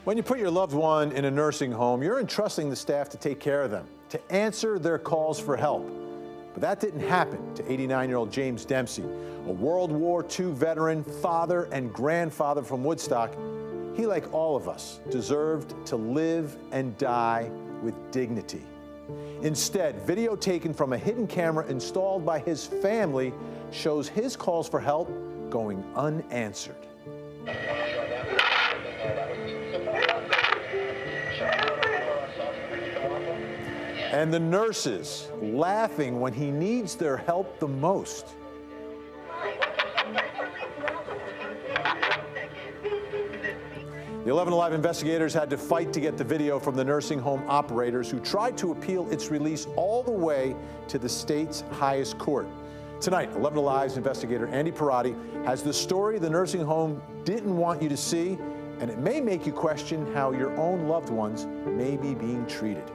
When you put your loved one in a nursing home, you're entrusting the staff to take care of them, to answer their calls for help. But that didn't happen to 89-year-old James Dempsey, a World War II veteran, father and grandfather from Woodstock. He, like all of us, deserved to live and die with dignity. Instead, video taken from a hidden camera installed by his family shows his calls for help going unanswered. And the nurses laughing when he needs their help the most. The 11Alive investigators had to fight to get the video from the nursing home operators who tried to appeal its release all the way to the state's highest court. Tonight, 11Alive's investigator Andy Perotti has the story the nursing home didn't want you to see, and it may make you question how your own loved ones may be being treated.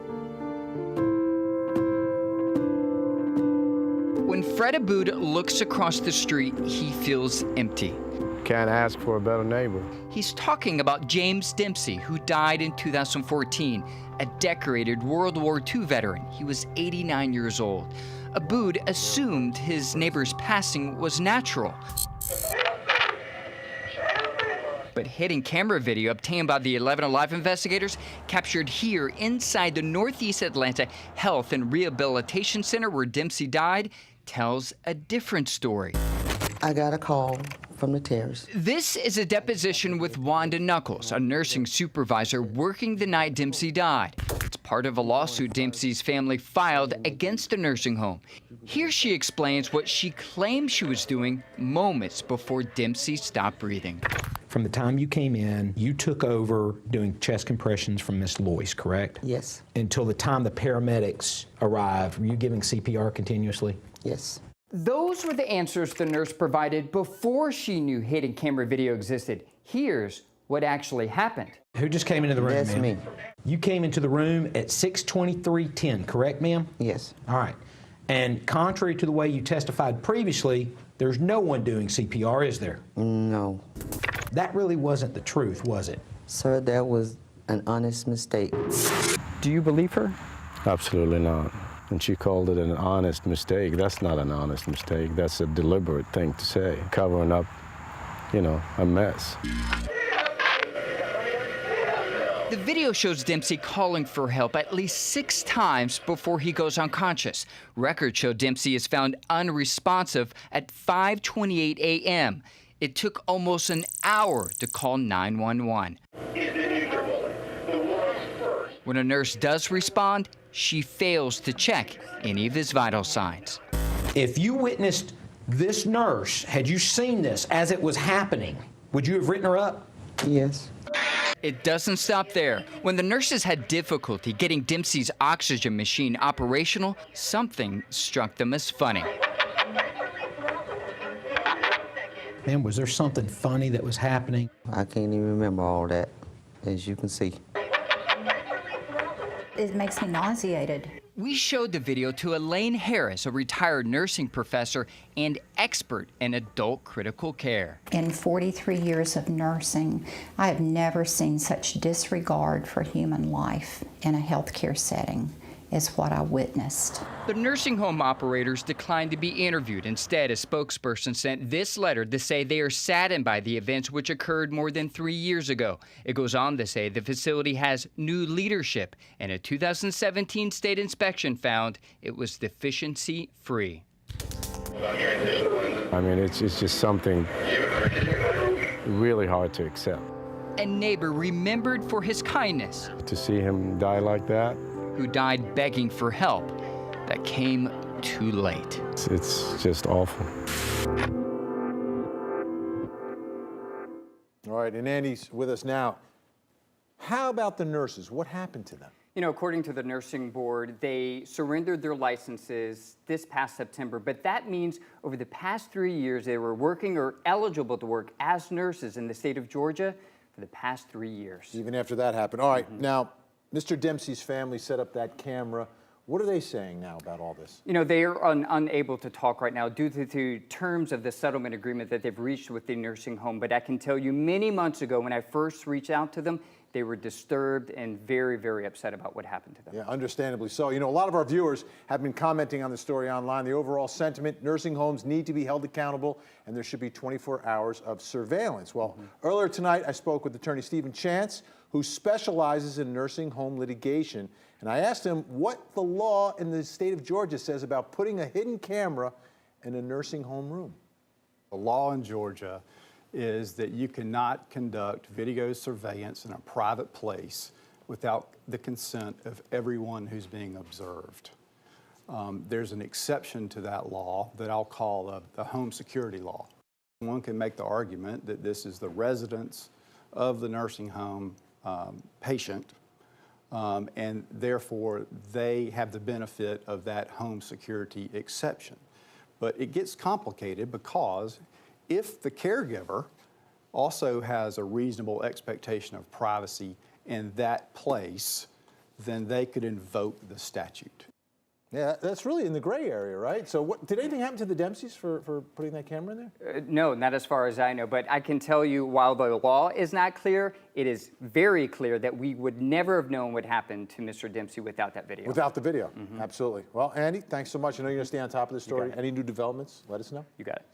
When Fred Aboud looks across the street, he feels empty. Can't ask for a better neighbor. He's talking about James Dempsey, who died in 2014, a decorated World War II veteran. He was 89 years old. Aboud assumed his neighbor's passing was natural. But hidden camera video obtained by the 11Alive investigators captured here inside the Northeast Atlanta Health and Rehabilitation Center where Dempsey died tells a different story. I got a call from the terrace. This is a deposition with Wanda Knuckles, a nursing supervisor working the night Dempsey died. It's part of a lawsuit Dempsey's family filed against the nursing home. Here she explains what she claims she was doing moments before Dempsey stopped breathing. From the time you came in, you took over doing chest compressions from Miss Loyce, correct? Yes. Until the time the paramedics arrived, were you giving CPR continuously? Yes. Those were the answers the nurse provided before she knew hidden camera video existed. Here's what actually happened. Who just came into the room, That's ma'am? me. You came into the room at 6:23:10, correct, ma'am? Yes. All right. And contrary to the way you testified previously, there's no one doing CPR, is there? No. That really wasn't the truth, was it? Sir, that was an honest mistake. Do you believe her? Absolutely not. And she called it an honest mistake. That's not an honest mistake. That's a deliberate thing to say, covering up, a mess. The video shows Dempsey calling for help at least 6 times before he goes unconscious. Records show Dempsey is found unresponsive at 5:28 a.m. It took almost an hour to call 911. When a nurse does respond, she fails to check any of his vital signs. If you witnessed this nurse, had you seen this as it was happening, would you have written her up? Yes. It doesn't stop there. When the nurses had difficulty getting Dempsey's oxygen machine operational, something struck them as funny. Man, was there something funny that was happening? I can't even remember all that, as you can see. It makes me nauseated. We showed the video to Elaine Harris, a retired nursing professor and expert in adult critical care. In 43 years of nursing, I have never seen such disregard for human life in a healthcare setting as what I witnessed. The nursing home operators declined to be interviewed. Instead, a spokesperson sent this letter to say they are saddened by the events which occurred more than 3 years ago. It goes on to say the facility has new leadership, and a 2017 state inspection found it was deficiency-free. I mean, it's just something really hard to accept. A neighbor remembered for his kindness, To see him die like that, who died begging for help that came too late. it's just awful. All right, and Andy's with us now. How about the nurses? What happened to them? According to the nursing board, they surrendered their licenses this past September, but that means over the past 3 years, they were working or eligible to work as nurses in the state of Georgia for the past 3 years. Even after that happened. All right, now, Mr. Dempsey's family set up that camera. What are they saying now about all this? They are unable to talk right now due to terms of the settlement agreement that they've reached with the nursing home. But I can tell you many months ago when I first reached out to them, They were disturbed and very, very upset about what happened to them. Yeah, understandably so. You know, a lot of our viewers have been commenting on the story online. The overall sentiment, nursing homes need to be held accountable, and there should be 24 hours of surveillance. Well, earlier tonight, I spoke with attorney Stephen Chance, who specializes in nursing home litigation, and I asked him what the law in the state of Georgia says about putting a hidden camera in a nursing home room. The law in Georgia is that you cannot conduct video surveillance in a private place without the consent of everyone who's being observed. There's an exception to that law that I'll call the home security law. One can make the argument that this is the residence of the nursing home patient, and therefore they have the benefit of that home security exception. But it gets complicated because if the caregiver also has a reasonable expectation of privacy in that place, then they could invoke the statute. Yeah, that's really in the gray area, right? So did anything happen to the Dempseys for putting that camera in there? No, not as far as I know, but I can tell you while the law is not clear, it is very clear that we would never have known what happened to Mr. Dempsey without that video. Without the video, absolutely. Well, Andy, thanks so much. I know you're going to stay on top of the story. Any new developments, let us know. You got it.